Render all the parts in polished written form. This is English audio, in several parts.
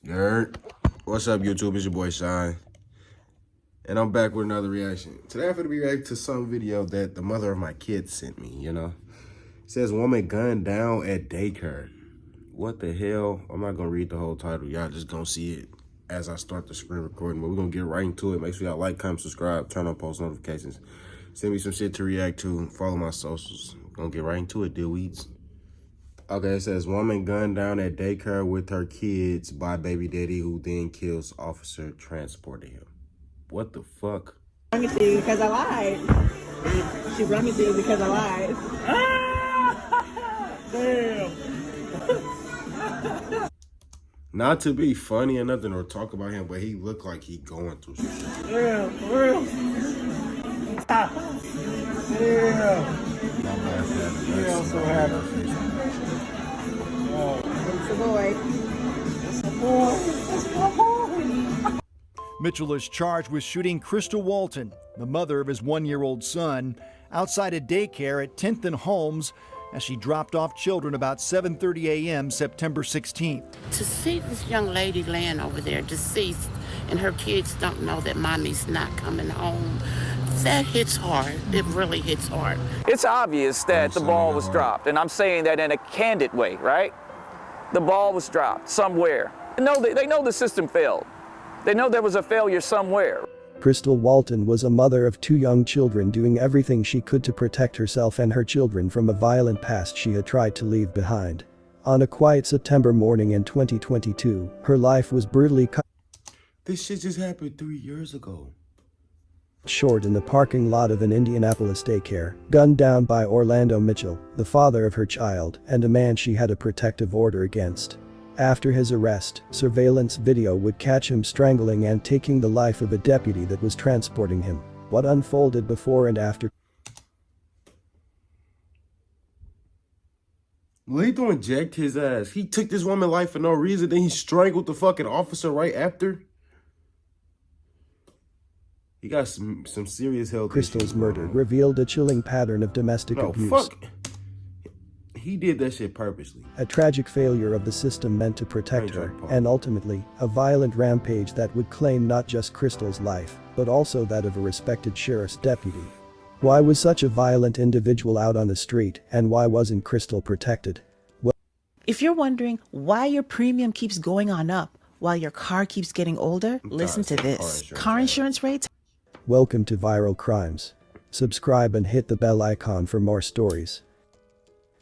Yurt. What's up, YouTube? It's your boy Shine. And I'm back with another reaction. Today I'm going to be reacting to some video that the mother of my kids sent me, you know. It says, woman gunned down at daycare. What the hell? I'm not going to read the whole title. Y'all just going to see it as I start the screen recording. But we're going to get right into it. Make sure y'all like, comment, subscribe, turn on post notifications. Send me some shit to react to. Follow my socials. Gonna get right into it, deal weeds. Okay, it says, woman gunned down at daycare with her kids by baby daddy who then kills officer transporting him. What the fuck? She brought me to you because I lied. She brought me to you because I lied. Damn. Not to be funny or nothing or talk about him, but he looked like he going through some shit. Yeah, for real. Yeah. Yeah, I'm so happy. It's a boy. It's my boy. Mitchell is charged with shooting Crystal Walton, the mother of his one-year-old son, outside a daycare at 10th and Holmes as she dropped off children about 7:30 a.m. September 16th. To see this young lady laying over there deceased and her kids don't know that mommy's not coming home, that hits hard. It really hits hard. It's obvious that the ball was dropped, and I'm saying that in a candid way, right? The ball was dropped somewhere. They know the system failed. They know there was a failure somewhere. Crystal Walton was a mother of two young children doing everything she could to protect herself and her children from a violent past she had tried to leave behind. On a quiet September morning in 2022, her life was brutally cut This shit just happened 3 years ago. short in the parking lot of an Indianapolis daycare, gunned down by Orlando Mitchell, the father of her child and a man she had a protective order against. After his arrest, surveillance video would catch him strangling and taking the life of a deputy that was transporting him. What unfolded before and after? Lethal inject his ass. He took this woman's life for no reason, then he strangled the fucking officer right after. He got some serious health Crystal's issues. murder revealed a chilling pattern of domestic abuse. Fuck. He did that shit purposely. A tragic failure of the system meant to protect her, and ultimately, a violent rampage that would claim not just Crystal's life, but also that of a respected sheriff's deputy. Why was such a violent individual out on the street, and why wasn't Crystal protected? Well, if you're wondering why your premium keeps going on up while your car keeps getting older, listen to this. Car insurance rates. Welcome to Viral Crimes. Subscribe and hit the bell icon for more stories.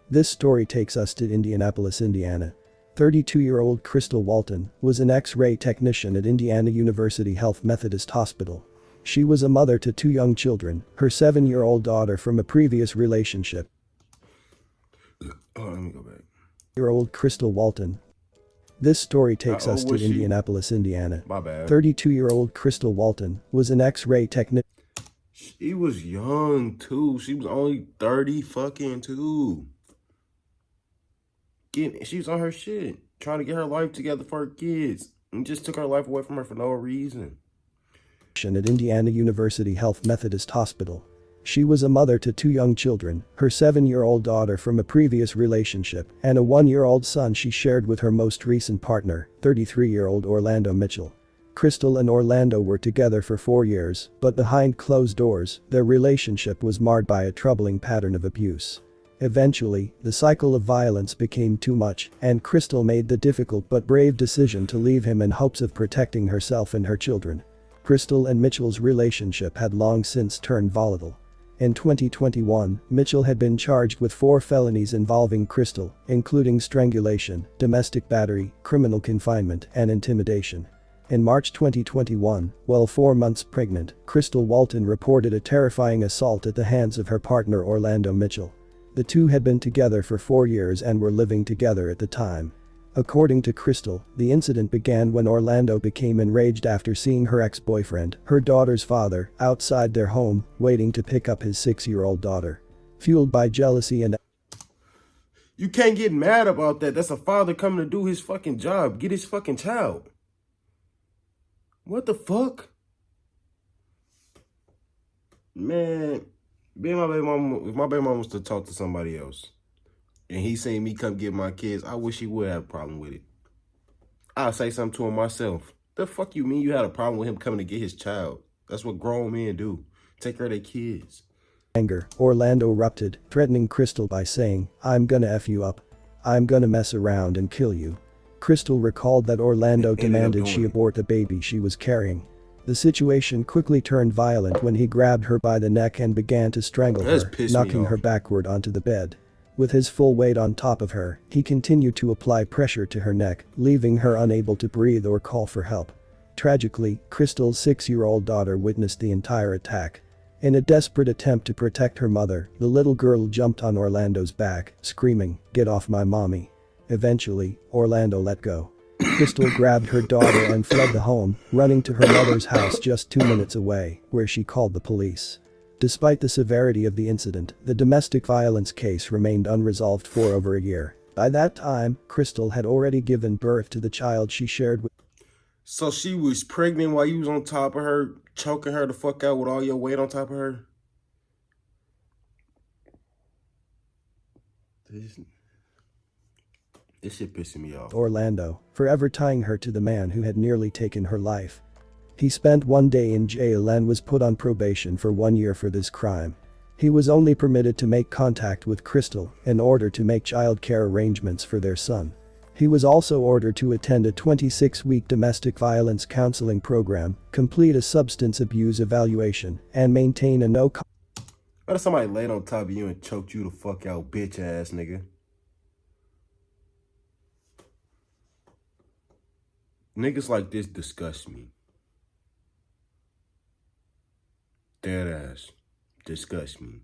This story takes us to Indianapolis, Indiana. 32-year-old Crystal Walton was an X-ray technician at Indiana University Health Methodist Hospital. She was a mother to two young children, her 7-year-old daughter from a previous relationship. Let me go back. Year-old Crystal Walton. This story takes us to Indianapolis, Indiana. My bad. 32-year-old Crystal Walton was an X-ray technician. She was young too. She was only 30 fucking two. She was on her shit, trying to get her life together for her kids, and just took her life away from her for no reason. At Indiana University Health Methodist Hospital. She was a mother to two young children, her 7-year-old daughter from a previous relationship, and a 1-year-old son she shared with her most recent partner, 33-year-old Orlando Mitchell. Crystal and Orlando were together for 4 years, but behind closed doors, their relationship was marred by a troubling pattern of abuse. Eventually, the cycle of violence became too much, and Crystal made the difficult but brave decision to leave him in hopes of protecting herself and her children. Crystal and Mitchell's relationship had long since turned volatile. In 2021, Mitchell had been charged with 4 felonies involving Crystal, including strangulation, domestic battery, criminal confinement, and intimidation. In March 2021, while 4 months pregnant, Crystal Walton reported a terrifying assault at the hands of her partner Orlando Mitchell. The two had been together for 4 years and were living together at the time. According to Crystal, the incident began when Orlando became enraged after seeing her ex-boyfriend, her daughter's father, outside their home, waiting to pick up his 6-year-old daughter. Fueled by jealousy and You can't get mad about that. That's a father coming to do his fucking job. Get his fucking child. What the fuck? Man, being my baby mama, if my baby mama was to talk to somebody else and he seen me come get my kids, I wish he would have a problem with it. I'll say something to him myself. The fuck you mean you had a problem with him coming to get his child? That's what grown men do. Take care of their kids. Anger, Orlando erupted, threatening Crystal by saying, "I'm gonna F you up. I'm gonna mess around and kill you." Crystal recalled that Orlando demanded she abort the baby she was carrying. The situation quickly turned violent when he grabbed her by the neck and began to strangle her, knocking her backward onto the bed. With his full weight on top of her, he continued to apply pressure to her neck, leaving her unable to breathe or call for help. Tragically, Crystal's 6-year-old daughter witnessed the entire attack. In a desperate attempt to protect her mother, the little girl jumped on Orlando's back, screaming, "Get off my mommy." Eventually, Orlando let go. Crystal grabbed her daughter and fled the home, running to her mother's house just 2 minutes away, where she called the police. Despite the severity of the incident, the domestic violence case remained unresolved for over a year. By that time, Crystal had already given birth to the child she shared with. So she was pregnant while you was on top of her, choking her the fuck out with all your weight on top of her? This shit pissing me off. Orlando, forever tying her to the man who had nearly taken her life. He spent 1 day in jail and was put on probation for 1 year for this crime. He was only permitted to make contact with Crystal in order to make child care arrangements for their son. He was also ordered to attend a 26-week domestic violence counseling program, complete a substance abuse evaluation, and maintain a no. What if somebody laid on top of you and choked you the fuck out, bitch ass nigga? Niggas like this disgust me. Dead ass. Disgust me.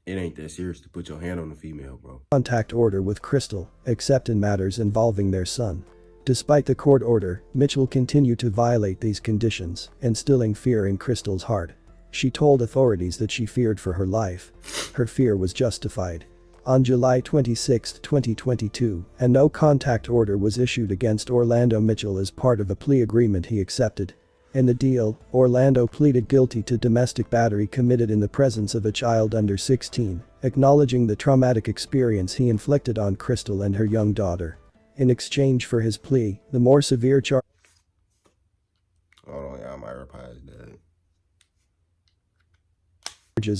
It ain't that serious to put your hand on a female, bro. Contact order with Crystal, except in matters involving their son. Despite the court order, Mitchell continued to violate these conditions, instilling fear in Crystal's heart. She told authorities that she feared for her life. Her fear was justified. On July 26, 2022, a no-contact order was issued against Orlando Mitchell as part of a plea agreement he accepted. In the deal, Orlando pleaded guilty to domestic battery committed in the presence of a child under 16, acknowledging the traumatic experience he inflicted on Crystal and her young daughter. In exchange for his plea, the more severe charges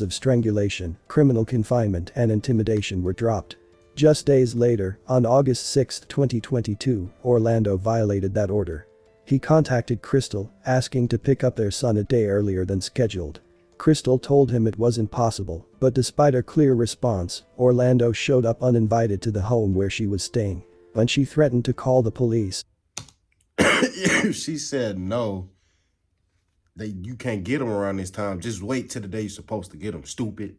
of strangulation, criminal confinement, and intimidation were dropped. Just days later, on August 6, 2022, Orlando violated that order. He contacted Crystal, asking to pick up their son a day earlier than scheduled. Crystal told him it wasn't possible, but despite a clear response, Orlando showed up uninvited to the home where she was staying. When she threatened to call the police, she said no. You can't get them around this time. Just wait till the day you're supposed to get them, stupid.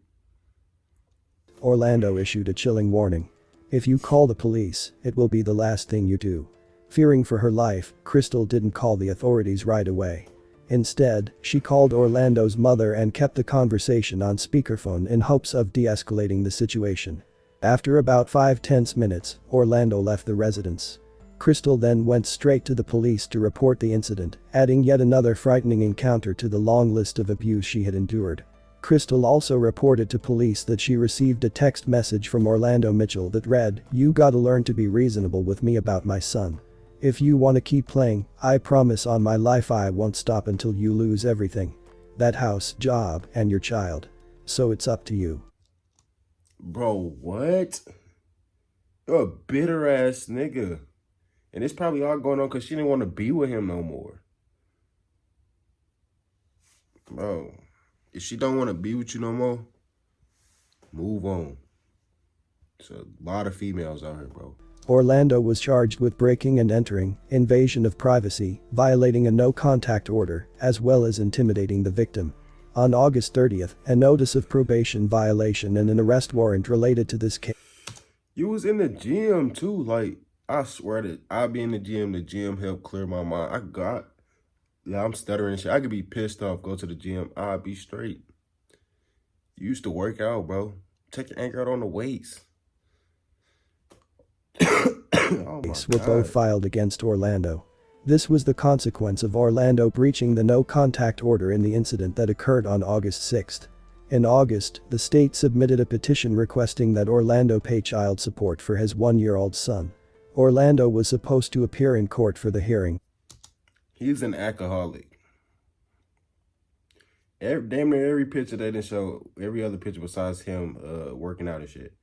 Orlando issued a chilling warning. "If you call the police, it will be the last thing you do." Fearing for her life, Crystal didn't call the authorities right away. Instead, she called Orlando's mother and kept the conversation on speakerphone in hopes of de-escalating the situation. After about 5 tense minutes, Orlando left the residence. Crystal then went straight to the police to report the incident, adding yet another frightening encounter to the long list of abuse she had endured. Crystal also reported to police that she received a text message from Orlando Mitchell that read, "You gotta learn to be reasonable with me about my son. If you wanna keep playing, I promise on my life I won't stop until you lose everything. That house, job, and your child. So it's up to you." Bro, what? You're a bitter ass nigga. And it's probably all going on because she didn't want to be with him no more. Bro, if she don't want to be with you no more, move on. There's a lot of females out here, bro. Orlando was charged with breaking and entering, invasion of privacy, violating a no-contact order, as well as intimidating the victim. On August 30th, a notice of probation violation and an arrest warrant related to this case. You was in the gym too, like, I swear that I be in the gym helped clear my mind. I'm stuttering and shit. I could be pissed off, go to the gym, I'd be straight. You used to work out, bro. Take your anger out on the weights. Oh were both filed against Orlando. This was the consequence of Orlando breaching the no-contact order in the incident that occurred on August 6th. In August, the state submitted a petition requesting that Orlando pay child support for his 1-year-old son. Orlando was supposed to appear in court for the hearing. He's an alcoholic. Damn near every picture they didn't show, every other picture besides him working out and shit,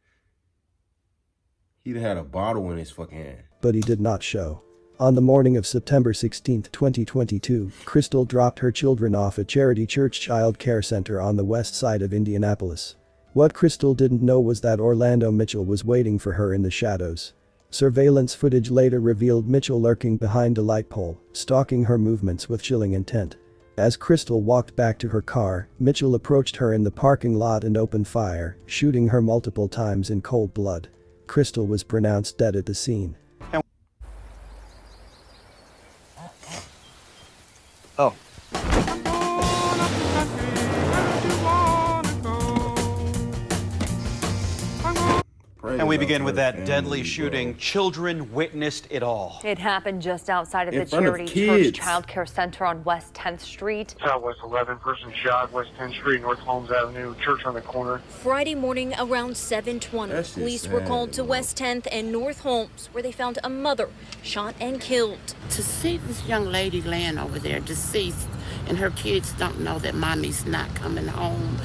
he'd had a bottle in his fucking hand. But he did not show. On the morning of September 16, 2022, Crystal dropped her children off at Charity Church Child Care Center on the west side of Indianapolis. What Crystal didn't know was that Orlando Mitchell was waiting for her in the shadows. Surveillance footage later revealed Mitchell lurking behind a light pole, stalking her movements with chilling intent. As Crystal walked back to her car, Mitchell approached her in the parking lot and opened fire, shooting her multiple times in cold blood. Crystal was pronounced dead at the scene. Oh. And we begin with that deadly shooting. Children witnessed it all. It happened just outside of the front of Charity kids. Church Child Care Center on West 10th Street. Southwest 11, person shot, West 10th Street, North Holmes Avenue, church on the corner. Friday morning around 7:20, police were called to West 10th and North Holmes, where they found a mother shot and killed. To see this young lady laying over there deceased and her kids don't know that mommy's not coming home,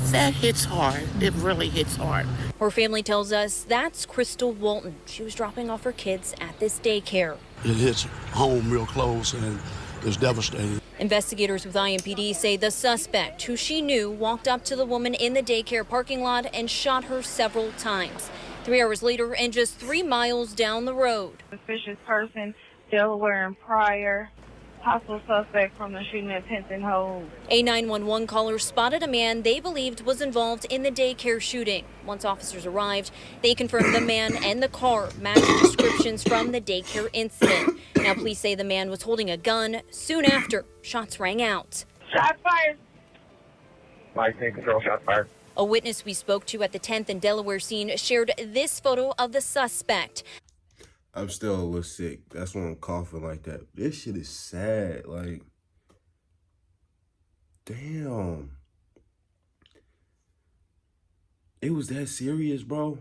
that hits hard. It really hits hard. Her family tells us that's Crystal Walton. She was dropping off her kids at this daycare. It hits home real close and it's devastating. Investigators with IMPD say the suspect, who she knew, walked up to the woman in the daycare parking lot and shot her several times. 3 hours later and just 3 miles down the road. Suspicious person, Delaware and Pryor. Possible suspect from the shooting at 10th and Holmes. A 911 caller spotted a man they believed was involved in the daycare shooting. Once officers arrived, they confirmed the man and the car matched descriptions from the daycare incident. Now police say the man was holding a gun. Soon after, shots rang out. Shot fired. Mike, take control, shot fired. A witness we spoke to at the 10th and Delaware scene shared this photo of the suspect. I'm still a little sick. That's why I'm coughing like that. This shit is sad. Like, damn. It was that serious, bro.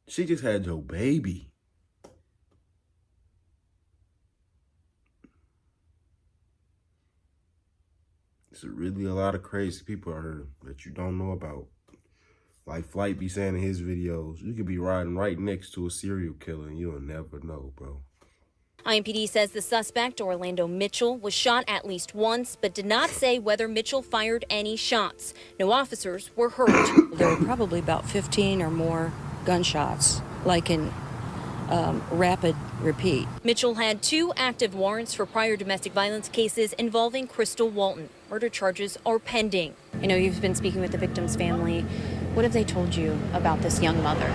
She just had your baby. There's really a lot of crazy people out here that you don't know about. Like Flight be saying in his videos, you could be riding right next to a serial killer and you'll never know, bro. IMPD says the suspect, Orlando Mitchell, was shot at least once, but did not say whether Mitchell fired any shots. No officers were hurt. There were probably about 15 or more gunshots, like in rapid repeat. Mitchell had 2 active warrants for prior domestic violence cases involving Crystal Walton. Murder charges are pending. I know you've been speaking with the victim's family. What have they told you about this young mother?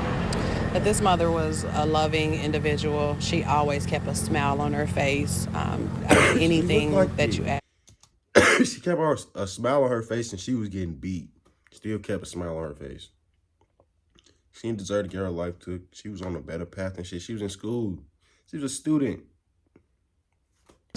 That this mother was a loving individual. She always kept a smile on her face. Anything like that you asked. She kept a smile on her face and she was getting beat. Still kept a smile on her face. She didn't deserve to get her life took. She was on a better path and shit. She was in school. She was a student.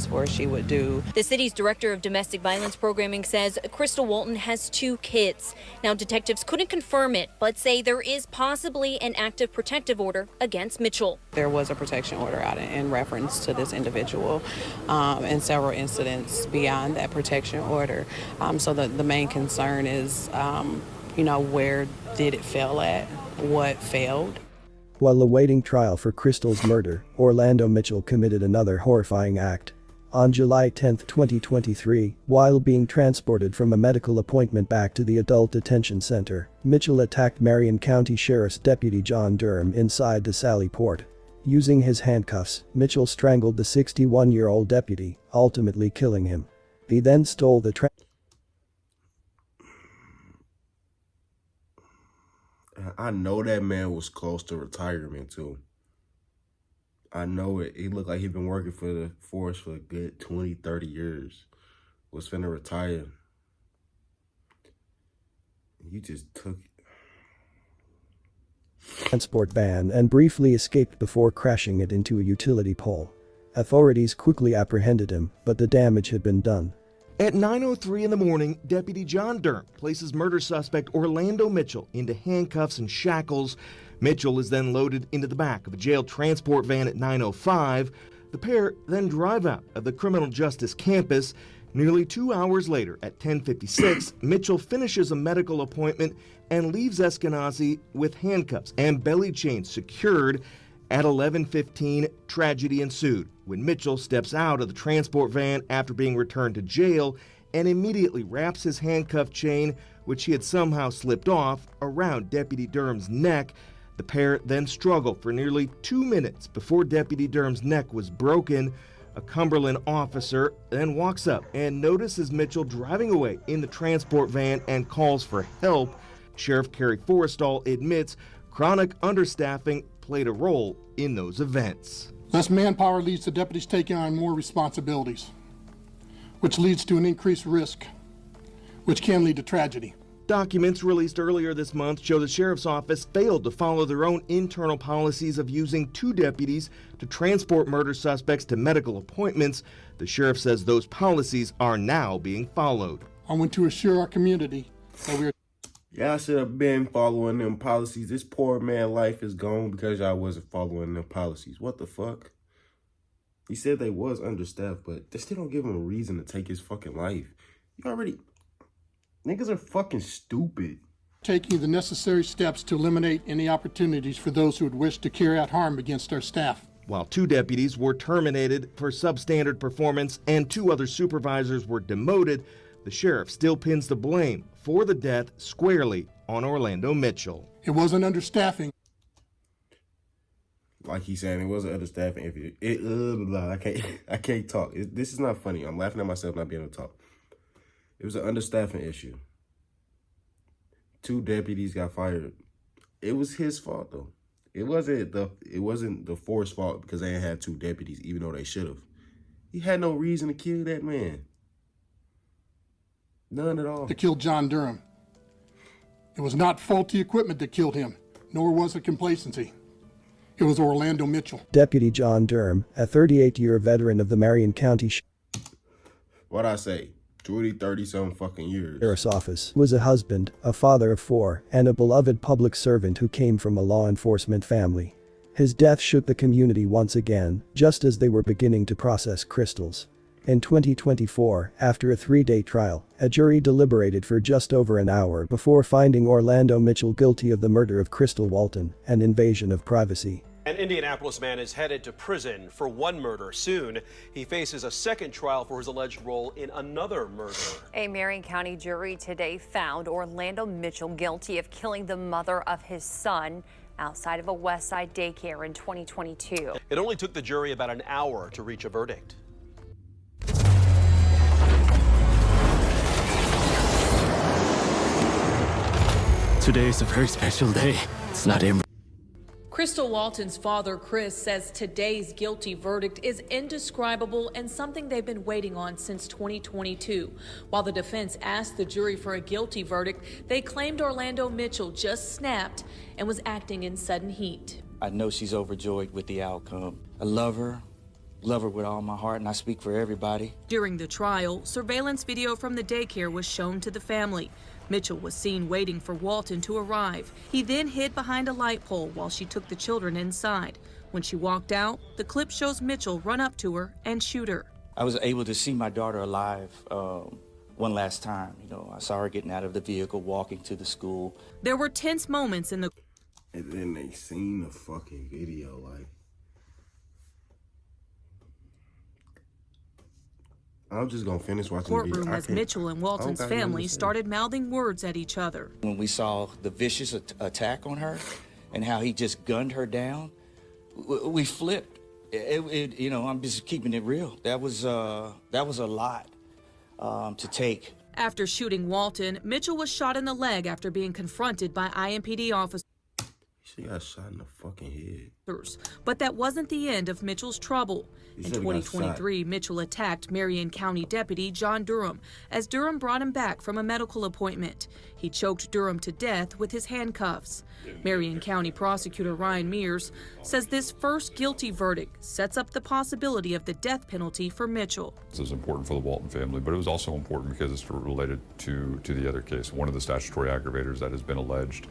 Where she would do. The city's director of domestic violence programming says Crystal Walton has 2 kids. Now, detectives couldn't confirm it, but say there is possibly an active protective order against Mitchell. There was a protection order out in reference to this individual and several incidents beyond that protection order. So the main concern is, where did it fail at? What failed? While awaiting trial for Crystal's murder, Orlando Mitchell committed another horrifying act. On July 10, 2023, while being transported from a medical appointment back to the adult detention center, Mitchell attacked Marion County Sheriff's Deputy John Durham inside the Sally Port. Using his handcuffs, Mitchell strangled the 61-year-old deputy, ultimately killing him. He then stole the I know that man was close to retirement too. I know it. He looked like he'd been working for the force for a good 20, 30 years. Was finna retire. You just took it. Transport van and briefly escaped before crashing it into a utility pole. Authorities quickly apprehended him, but the damage had been done. At 9:03 in the morning, Deputy John Durham places murder suspect Orlando Mitchell into handcuffs and shackles. Mitchell is then loaded into the back of a jail transport van at 9:05. The pair then drive out of the criminal justice campus. Nearly 2 hours later, at 10:56, Mitchell finishes a medical appointment and leaves Eskenazi with handcuffs and belly chains secured. At 11:15, tragedy ensued when Mitchell steps out of the transport van after being returned to jail and immediately wraps his handcuff chain, which he had somehow slipped off, around Deputy Durham's neck. The pair then struggled for nearly 2 minutes before Deputy Durham's neck was broken. A Cumberland officer then walks up and notices Mitchell driving away in the transport van and calls for help. Sheriff Kerry Forrestal admits chronic understaffing played a role in those events. Less manpower leads to deputies taking on more responsibilities, which leads to an increased risk, which can lead to tragedy. Documents released earlier this month show the sheriff's office failed to follow their own internal policies of using 2 deputies to transport murder suspects to medical appointments. The sheriff says those policies are now being followed. I want to assure our community that we are... Y'all should have been following them policies. This poor man's life is gone because y'all wasn't following them policies. What the fuck? He said they was understaffed, but they still don't give him a reason to take his fucking life. You already... Niggas are fucking stupid. Taking the necessary steps to eliminate any opportunities for those who would wish to carry out harm against our staff. While 2 deputies were terminated for substandard performance and 2 other supervisors were demoted, the sheriff still pins the blame for the death squarely on Orlando Mitchell. It wasn't understaffing. Like he's saying, it wasn't understaffing. I can't talk. This is not funny. I'm laughing at myself not being able to talk. It was an understaffing issue. 2 deputies got fired. It was his fault though. It wasn't the force fault because they had 2 deputies, even though they should have. He had no reason to kill that man. None at all. To kill John Durham. It was not faulty equipment that killed him, nor was it complacency. It was Orlando Mitchell. Deputy John Durham, a 38-year veteran of the Marion County What'd I say? 20, 30-some fucking years. Sheriff's Office, was a husband, a father of 4, and a beloved public servant who came from a law enforcement family. His death shook the community once again, just as they were beginning to process Crystal's. In 2024, after a 3-day trial, a jury deliberated for just over an hour before finding Orlando Mitchell guilty of the murder of Crystal Walton and invasion of privacy. An Indianapolis man is headed to prison for 1 murder. Soon, he faces a 2nd trial for his alleged role in another murder. A Marion County jury today found Orlando Mitchell guilty of killing the mother of his son outside of a West Side daycare in 2022. It only took the jury about an hour to reach a verdict. Today is a very special day. It's not every... Crystal Walton's father, Chris, says today's guilty verdict is indescribable and something they've been waiting on since 2022. While the defense asked the jury for a guilty verdict, they claimed Orlando Mitchell just snapped and was acting in sudden heat. I know she's overjoyed with the outcome. I love her with all my heart, and I speak for everybody. During the trial, surveillance video from the daycare was shown to the family. Mitchell was seen waiting for Walton to arrive. He then hid behind a light pole while she took the children inside. When she walked out, the clip shows Mitchell run up to her and shoot her. I was able to see my daughter alive one last time. You know, I saw her getting out of the vehicle, walking to the school. There were tense moments in the... And then they seen the fucking video, like... I'm just gonna finish watching the courtroom as Mitchell and Walton's family started mouthing words at each other. When we saw the vicious attack on her and how he just gunned her down, we flipped. You know, I'm just keeping it real. That was a lot to take. After shooting Walton, Mitchell was shot in the leg after being confronted by IMPD officers. She got shot in the fucking head. But that wasn't the end of Mitchell's trouble. He In should've got 2023, Mitchell attacked Marion County Deputy John Durham as Durham brought him back from a medical appointment. He choked Durham to death with his handcuffs. Marion County Prosecutor Ryan Mears says this first guilty verdict sets up the possibility of the death penalty for Mitchell. This is important for the Walton family, but it was also important because it's related to the other case. One of the statutory aggravators that has been alleged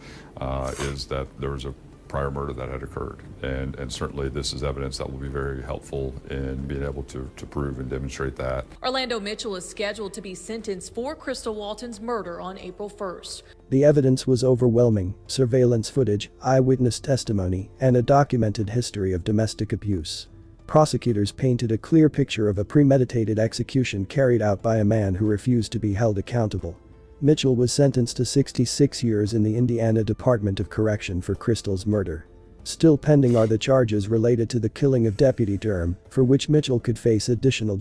is that there was a prior murder that had occurred. And certainly this is evidence that will be very helpful in being able to prove and demonstrate that. Orlando Mitchell is scheduled to be sentenced for Crystal Walton's murder on April 1st. The evidence was overwhelming: surveillance footage, eyewitness testimony, and a documented history of domestic abuse. Prosecutors painted a clear picture of a premeditated execution carried out by a man who refused to be held accountable. Mitchell was sentenced to 66 years in the Indiana Department of Correction for Crystal's murder. Still pending are the charges related to the killing of Deputy Durham, for which Mitchell could face additional.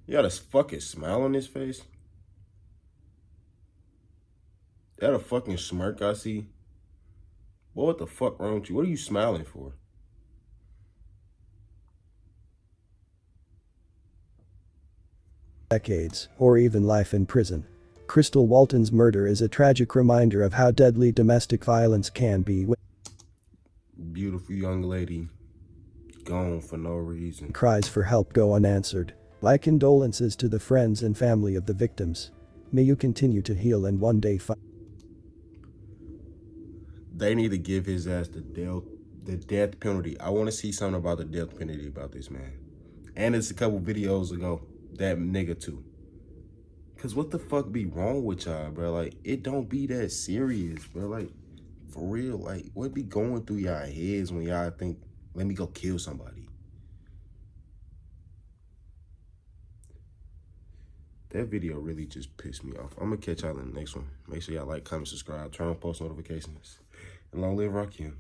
You got a fucking smile on his face? That a fucking smirk I see? Boy, what the fuck wrong with you? What are you smiling for? Decades, or even life in prison. Crystal Walton's murder is a tragic reminder of how deadly domestic violence can be. Beautiful young lady, gone for no reason. Cries for help go unanswered. My condolences to the friends and family of the victims. May you continue to heal and one day find. They need to give his ass the death penalty. I want to see something about the death penalty about this man. And it's a couple videos ago, that nigga too. Cause what the fuck be wrong with y'all, bro? Like, it don't be that serious, bro. Like, for real, like, what be going through y'all heads when y'all think, let me go kill somebody? That video really just pissed me off. I'm gonna catch y'all in the next one. Make sure y'all like, comment, subscribe, turn on post notifications. And long live Rakim.